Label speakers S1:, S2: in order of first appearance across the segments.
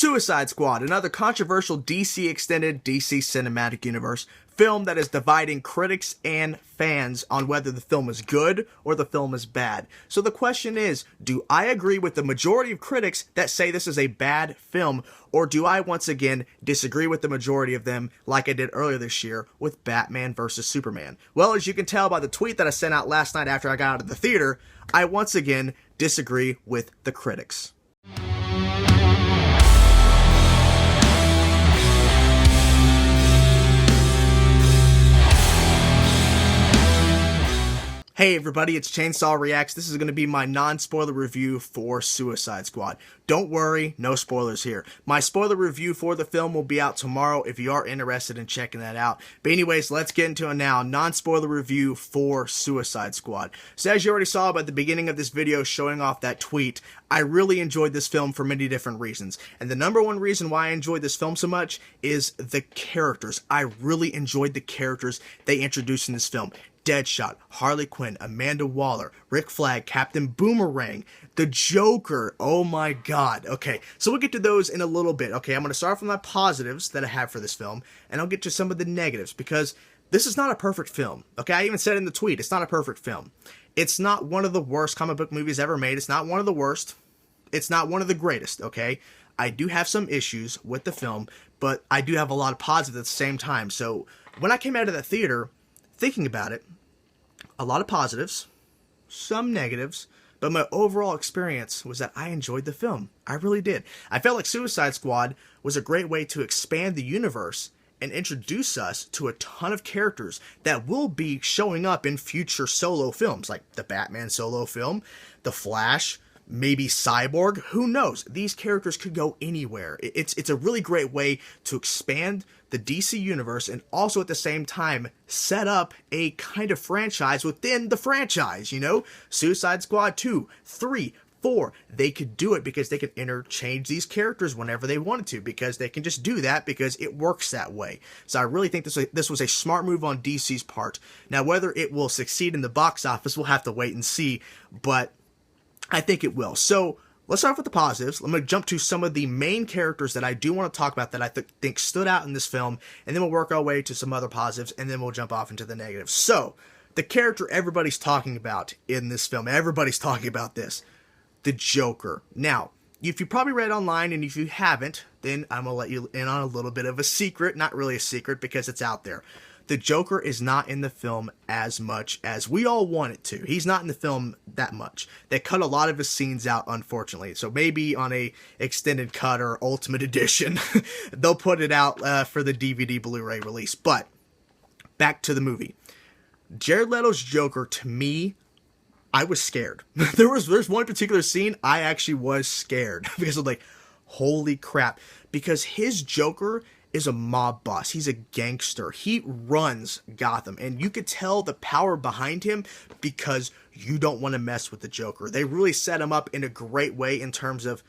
S1: Suicide Squad, another controversial DC extended DC Cinematic Universe film that is dividing critics and fans on whether the film is good or the film is bad. So the question is, do I agree with the majority of critics that say this is a bad film, or do I once again disagree with the majority of them like I did earlier this year with Batman vs. Superman? Well, as you can tell by the tweet that I sent out last night after I got out of the theater, I once again disagree with the critics. Hey everybody, it's Chainsaw Reacts. This is going to be my non-spoiler review for Suicide Squad. Don't worry, no spoilers here. My spoiler review for the film will be out tomorrow if you are interested in checking that out. But anyways, let's get into it now. Non-spoiler review for Suicide Squad. So as you already saw by the beginning of this video showing off that tweet, I really enjoyed this film for many different reasons. And the number one reason why I enjoyed this film so much is the characters. I really enjoyed the characters they introduced in this film. Deadshot, Harley Quinn, Amanda Waller, Rick Flag, Captain Boomerang, the Joker. Oh my god. Okay, so we'll get to those in a little bit. Okay, I'm going to start from my positives that I have for this film, and I'll get to some of the negatives, because this is not a perfect film. Okay, I even said in the tweet, it's not a perfect film. It's not one of the worst comic book movies ever made. It's not one of the worst. It's not one of the greatest, okay? I do have some issues with the film, but I do have a lot of positives at the same time. So when I came out of the theater, thinking about it, a lot of positives, some negatives, but my overall experience was that I enjoyed the film. I really did. I felt like Suicide Squad was a great way to expand the universe and introduce us to a ton of characters that will be showing up in future solo films, like the Batman solo film, The Flash, maybe Cyborg, who knows? These characters could go anywhere. It's a really great way to expand the DC universe and also at the same time set up a kind of franchise within the franchise, you know? Suicide Squad 2, 3, 4, they could do it because they could interchange these characters whenever they wanted to, because they can just do that because it works that way. So I really think this was a smart move on DC's part. Now, whether it will succeed in the box office, we'll have to wait and see, but I think it will. So let's start off with the positives. I'm going to jump to some of the main characters that I do want to talk about that I think stood out in this film, and then we'll work our way to some other positives, and then we'll jump off into the negatives. So, the character everybody's talking about in this film, everybody's talking about this, the Joker. Now, if you probably read online, and if you haven't, then I'm going to let you in on a little bit of a secret. Not really a secret, because it's out there. The Joker is not in the film as much as we all want it to. He's not in the film that much. They cut a lot of his scenes out, unfortunately. So maybe on a extended cut or Ultimate Edition, they'll put it out for the DVD Blu-ray release. But back to the movie. Jared Leto's Joker, to me, I was scared. There's one particular scene I actually was scared because I'm like, holy crap. Because his Joker is a mob boss. He's a gangster. He runs Gotham, and you could tell the power behind him because you don't want to mess with the Joker. They really set him up in a great way in terms of,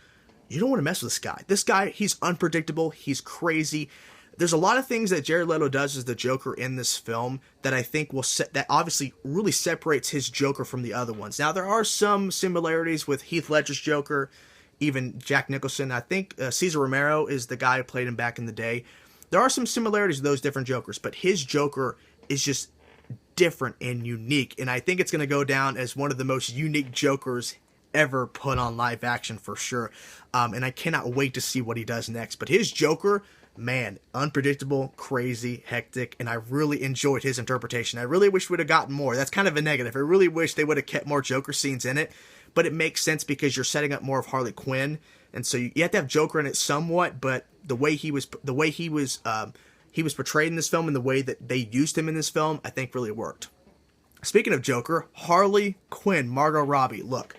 S1: you don't want to mess with this guy. This guy, he's unpredictable. He's crazy. There's a lot of things that Jared Leto does as the Joker in this film that I think that obviously really separates his Joker from the other ones. Now, there are some similarities with Heath Ledger's Joker, even Jack Nicholson. I think Cesar Romero is the guy who played him back in the day. There are some similarities to those different Jokers, but his Joker is just different and unique, and I think it's going to go down as one of the most unique Jokers ever put on live action for sure, and I cannot wait to see what he does next. But his Joker, man, unpredictable, crazy, hectic, and I really enjoyed his interpretation. I really wish we'd have gotten more. That's kind of a negative. I really wish they would have kept more Joker scenes in it, but it makes sense because you're setting up more of Harley Quinn, and so you have to have Joker in it somewhat. But the way he was portrayed in this film and the way that they used him in this film, I think really worked. Speaking of Joker, Harley Quinn, Margot Robbie. Look,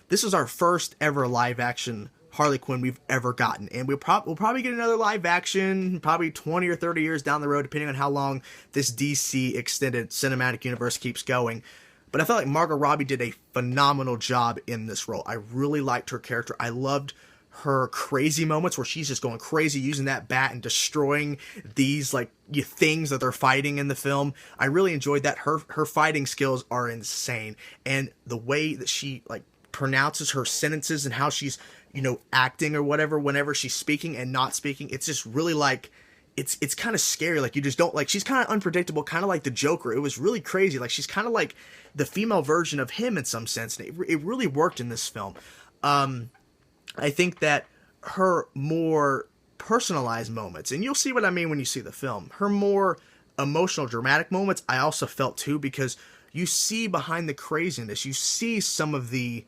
S1: this is our first ever live action Harley Quinn we've ever gotten, and we'll probably get another live action probably 20 or 30 years down the road, depending on how long this DC extended cinematic universe keeps going. But I felt like Margot Robbie did a phenomenal job in this role. I really liked her character. I loved her crazy moments where she's just going crazy using that bat and destroying these things that they're fighting in the film. I really enjoyed that. Her fighting skills are insane, and the way that she pronounces her sentences and how she's acting or whatever whenever she's speaking and not speaking. It's just really like, it's kind of scary. Like, you just don't like, she's kind of unpredictable, kind of like the Joker. It was really crazy. Like, she's kind of like the female version of him in some sense. And it really worked in this film. I think that her more personalized moments, and you'll see what I mean when you see the film, her more emotional, dramatic moments, I also felt too, because you see behind the craziness, you see some of the,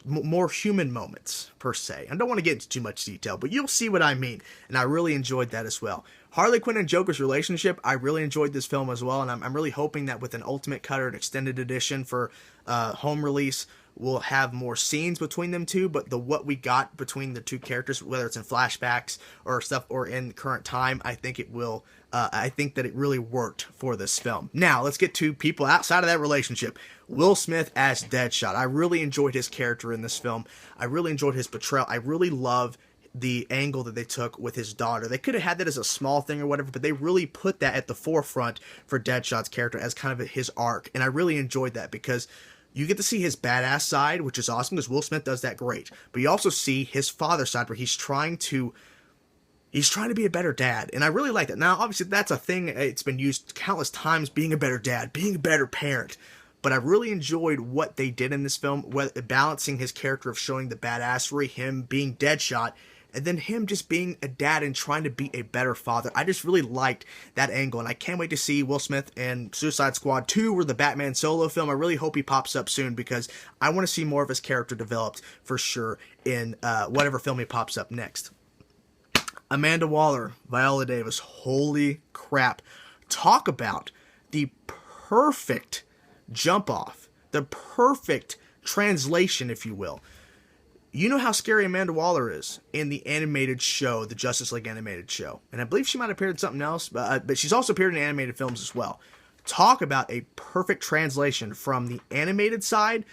S1: more human moments, per se. I don't want to get into too much detail, but you'll see what I mean, and I really enjoyed that as well. Harley Quinn and Joker's relationship, I really enjoyed this film as well, and I'm really hoping that with an Ultimate Cut or an extended edition for home release, we'll have more scenes between them two, but what we got between the two characters, whether it's in flashbacks or stuff or in current time, I think it will, I think that it really worked for this film. Now, let's get to people outside of that relationship. Will Smith as Deadshot. I really enjoyed his character in this film. I really enjoyed his portrayal. I really love the angle that they took with his daughter. They could have had that as a small thing or whatever, but they really put that at the forefront for Deadshot's character as kind of his arc, and I really enjoyed that because you get to see his badass side, which is awesome because Will Smith does that great. But you also see his father side where he's trying to be a better dad. And I really like that. Now, obviously, that's a thing. It's been used countless times, being a better dad, being a better parent. But I really enjoyed what they did in this film, balancing his character of showing the badassery, him being Deadshot, and then him just being a dad and trying to be a better father. I just really liked that angle, and I can't wait to see Will Smith in Suicide Squad 2 or the Batman solo film. I really hope he pops up soon because I want to see more of his character developed for sure in whatever film he pops up next. Amanda Waller, Viola Davis, holy crap. Talk about the perfect jump off, the perfect translation, if you will. You know how scary Amanda Waller is in the animated show, the Justice League animated show. And I believe she might have appeared in something else, but she's also appeared in animated films as well. Talk about a perfect translation from the animated side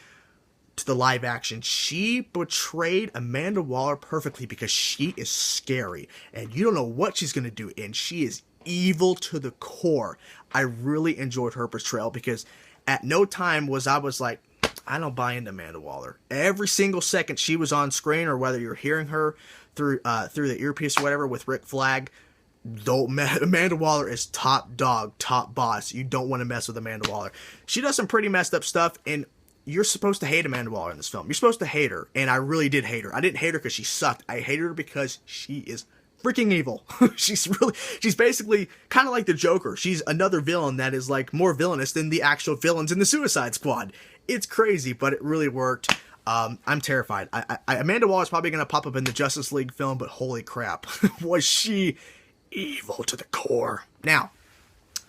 S1: to the live action. She portrayed Amanda Waller perfectly because she is scary. And you don't know what she's going to do. And she is evil to the core. I really enjoyed her portrayal because at no time was I like, I don't buy into Amanda Waller. Every single second she was on screen, or whether you're hearing her through the earpiece or whatever with Rick Flag, Amanda Waller is top dog, top boss. You don't want to mess with Amanda Waller. She does some pretty messed up stuff, and you're supposed to hate Amanda Waller in this film. You're supposed to hate her, and I really did hate her. I didn't hate her because she sucked. I hated her because she is freaking evil. She's basically kind of like the Joker. She's another villain that is like more villainous than the actual villains in the Suicide Squad. It's crazy, but it really worked. I'm terrified. Amanda Waller is probably going to pop up in the Justice League film, but holy crap, was she evil to the core. Now,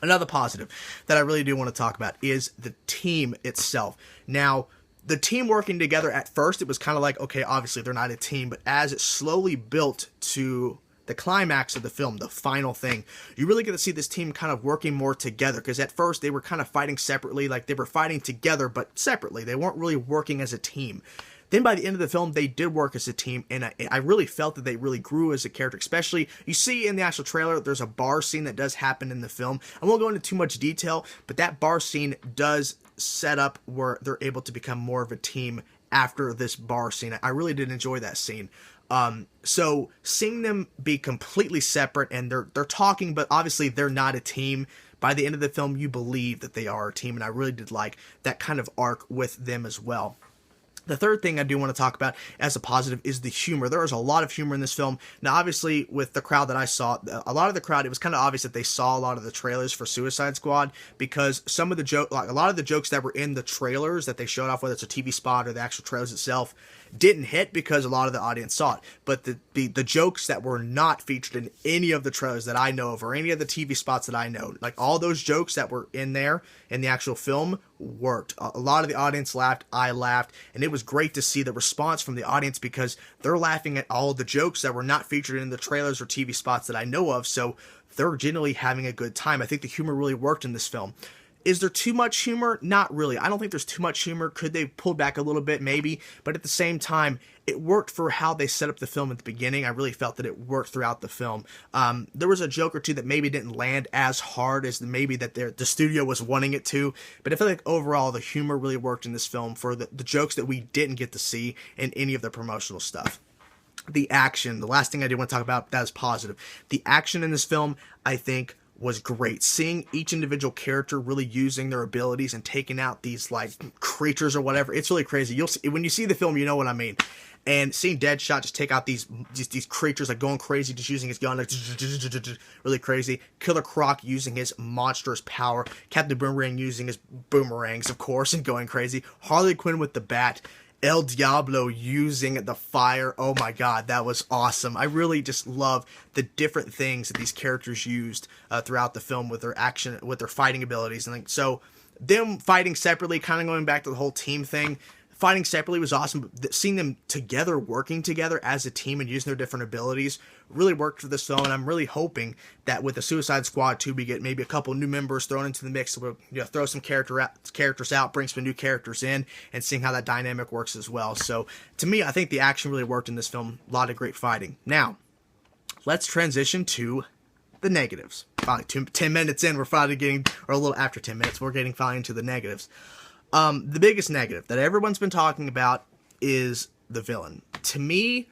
S1: another positive that I really do want to talk about is the team itself. Now, the team working together at first, it was kind of like, okay, obviously they're not a team, but as it slowly built to the climax of the film, the final thing, you really get to see this team kind of working more together, because at first they were kind of fighting separately, like they were fighting together but separately. They weren't really working as a team. Then by the end of the film, they did work as a team, and I really felt that they really grew as a character. Especially, you see in the actual trailer, there's a bar scene that does happen in the film. I won't go into too much detail, but that bar scene does set up where they're able to become more of a team after this bar scene. I really did enjoy that scene. So seeing them be completely separate, and they're talking, but obviously they're not a team. By the end of the film, you believe that they are a team, and I really did like that kind of arc with them as well. The third thing I do want to talk about as a positive is the humor. There is a lot of humor in this film. Now, obviously, with the crowd that I saw, a lot of the crowd, it was kind of obvious that they saw a lot of the trailers for Suicide Squad, because some of the a lot of the jokes that were in the trailers that they showed off, whether it's a TV spot or the actual trailers itself, didn't hit because a lot of the audience saw it. But the jokes that were not featured in any of the trailers that I know of, or any of the TV spots that I know, like all those jokes that were in there in the actual film, worked. A lot of the audience laughed, I laughed, and it was great to see the response from the audience, because they're laughing at all of the jokes that were not featured in the trailers or TV spots that I know of, so they're generally having a good time. I think the humor really worked in this film. Is there too much humor? Not really. I don't think there's too much humor. Could they pull back a little bit? Maybe. But at the same time, it worked for how they set up the film at the beginning. I really felt that it worked throughout the film. There was a joke or two that maybe didn't land as hard as maybe that the studio was wanting it to. But I feel like overall the humor really worked in this film for the jokes that we didn't get to see in any of the promotional stuff. The action, the last thing I did want to talk about that is positive. The action in this film, I think, was great. Seeing each individual character really using their abilities and taking out these like creatures or whatever, it's really crazy. You'll see, when you see the film, you know what I mean. And seeing Deadshot just take out these creatures like going crazy, just using his gun, like really crazy. Killer Croc using his monstrous power. Captain Boomerang using his boomerangs, of course, and going crazy. Harley Quinn with the bat. El Diablo using the fire. Oh my god, that was awesome. I really just love the different things that these characters used throughout the film with their action, with their fighting abilities. And so them fighting separately, kind of going back to the whole team thing, fighting separately was awesome, but seeing them together, working together as a team and using their different abilities really worked for this film. And I'm really hoping that with the Suicide Squad 2, we get maybe a couple new members thrown into the mix. We'll, throw some characters out, bring some new characters in, and seeing how that dynamic works as well. So to me, I think the action really worked in this film. A lot of great fighting. Now, let's transition to the negatives. Finally, 10 minutes in, we're finally getting, or a little after 10 minutes, we're getting finally into the negatives. The biggest negative that everyone's been talking about is the villain. To me,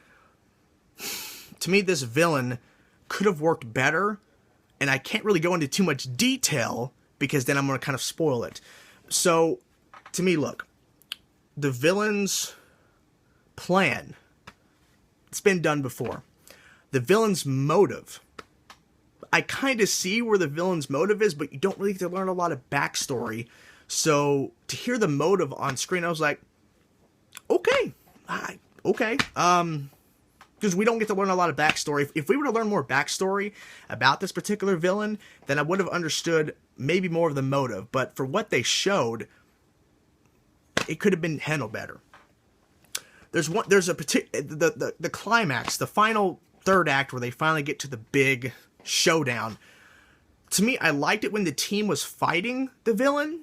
S1: this villain could have worked better, and I can't really go into too much detail because then I'm going to kind of spoil it. So, to me, look, the villain's plan, it's been done before. The villain's motive, I kind of see where the villain's motive is, but you don't really get to learn a lot of backstory. So to hear the motive on screen, I was like, okay. Because we don't get to learn a lot of backstory. If we were to learn more backstory about this particular villain, then I would have understood maybe more of the motive. But for what they showed, it could have been handled better. There's the climax, the final third act where they finally get to the big showdown. To me, I liked it when the team was fighting the villain.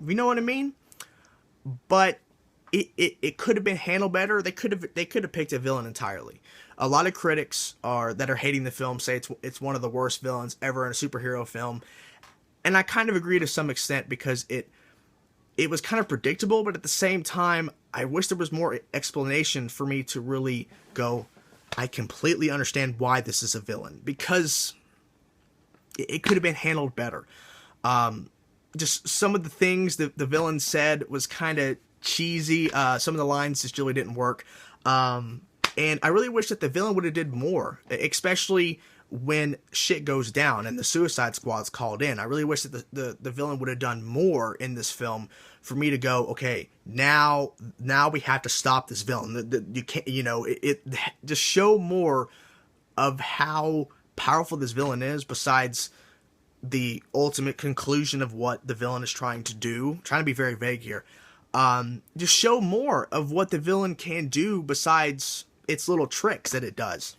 S1: You know what I mean? But it could have been handled better. They could have picked a villain entirely. A lot of critics that are hating the film say it's one of the worst villains ever in a superhero film, and I kind of agree to some extent because it was kind of predictable, but at the same time, I wish there was more explanation for me to really go, I completely understand why this is a villain, because it could have been handled better. Just some of the things that the villain said was kind of cheesy. Some of the lines just really didn't work. And I really wish that the villain would have did more, especially when shit goes down and the Suicide Squad's called in. I really wish that the villain would have done more in this film for me to go, okay, now we have to stop this villain. You can't, just show more of how powerful this villain is besides the ultimate conclusion of what the villain is trying to do. I'm trying to be very vague here. Just show more of what the villain can do besides its little tricks that it does.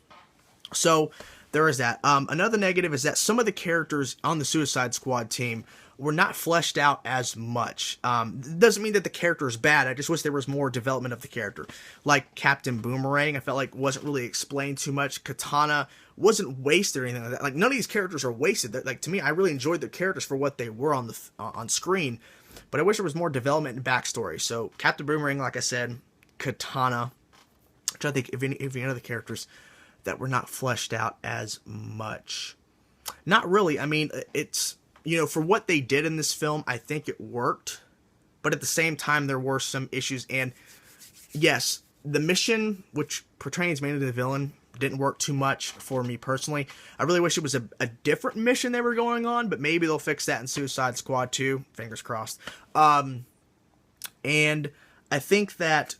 S1: So there is that. Another negative is that some of the characters on the Suicide Squad team were not fleshed out as much. Doesn't mean that the character is bad. I just wish there was more development of the character. Like Captain Boomerang, I felt like wasn't really explained too much. Katana wasn't wasted or anything like that. Like, none of these characters are wasted. Like, to me, I really enjoyed the characters for what they were on screen, but I wish there was more development and backstory. So Captain Boomerang, like I said, Katana, I'm trying to think of any other characters that were not fleshed out as much. Not really. I mean, it's, for what they did in this film, I think it worked, but at the same time, there were some issues. And yes, the mission, which pertains mainly to the villain, didn't work too much for me personally. I really wish it was a different mission they were going on, but maybe they'll fix that in Suicide Squad 2. Fingers crossed. And I think that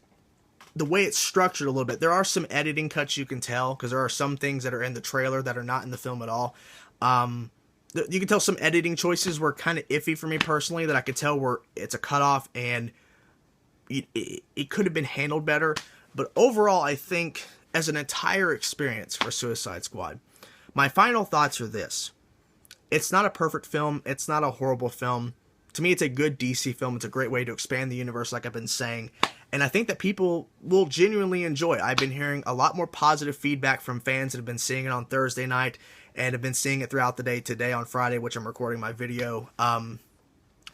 S1: the way it's structured a little bit, there are some editing cuts you can tell, because there are some things that are in the trailer that are not in the film at all. You can tell some editing choices were kind of iffy for me personally, that I could tell where it's a cutoff and it could have been handled better. But overall, I think as an entire experience for Suicide Squad, my final thoughts are this. It's not a perfect film. It's not a horrible film. To me, it's a good DC film. It's a great way to expand the universe, like I've been saying. And I think that people will genuinely enjoy it. I've been hearing a lot more positive feedback from fans that have been seeing it on Thursday night and have been seeing it throughout the day today on Friday, which I'm recording my video.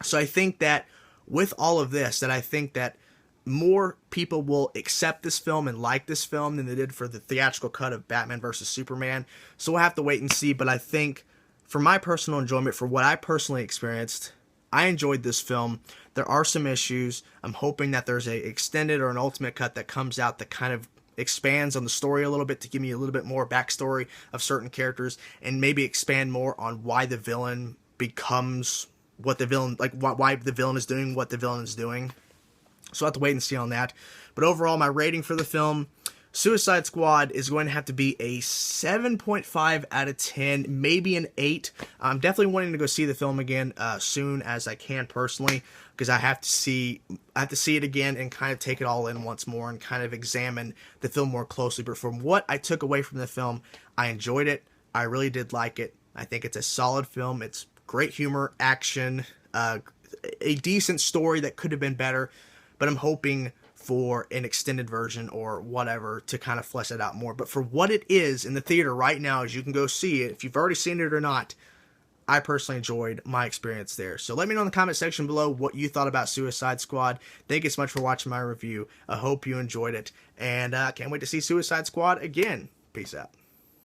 S1: So I think that with all of this, that I think that more people will accept this film and like this film than they did for the theatrical cut of Batman vs. Superman. So we'll have to wait and see. But I think for my personal enjoyment, for what I personally experienced, I enjoyed this film. There are some issues. I'm hoping that there's a extended or an ultimate cut that comes out that kind of expands on the story a little bit to give me a little bit more backstory of certain characters and maybe expand more on why the villain becomes what the villain, like why the villain is doing what the villain is doing. So I'll have to wait and see on that. But overall, my rating for the film, Suicide Squad, is going to have to be a 7.5 out of 10, maybe an 8. I'm definitely wanting to go see the film again soon as I can personally, because I have to see it again and kind of take it all in once more and kind of examine the film more closely. But from what I took away from the film, I enjoyed it. I really did like it. I think it's a solid film. It's great humor, action, a decent story that could have been better, but I'm hoping for an extended version or whatever to kind of flesh it out more. But for what it is in the theater right now, as you can go see it, if you've already seen it or not, I personally enjoyed my experience there. So let me know in the comment section below what you thought about Suicide Squad. Thank you so much for watching my review. I hope you enjoyed it, and I can't wait to see Suicide Squad again. Peace out.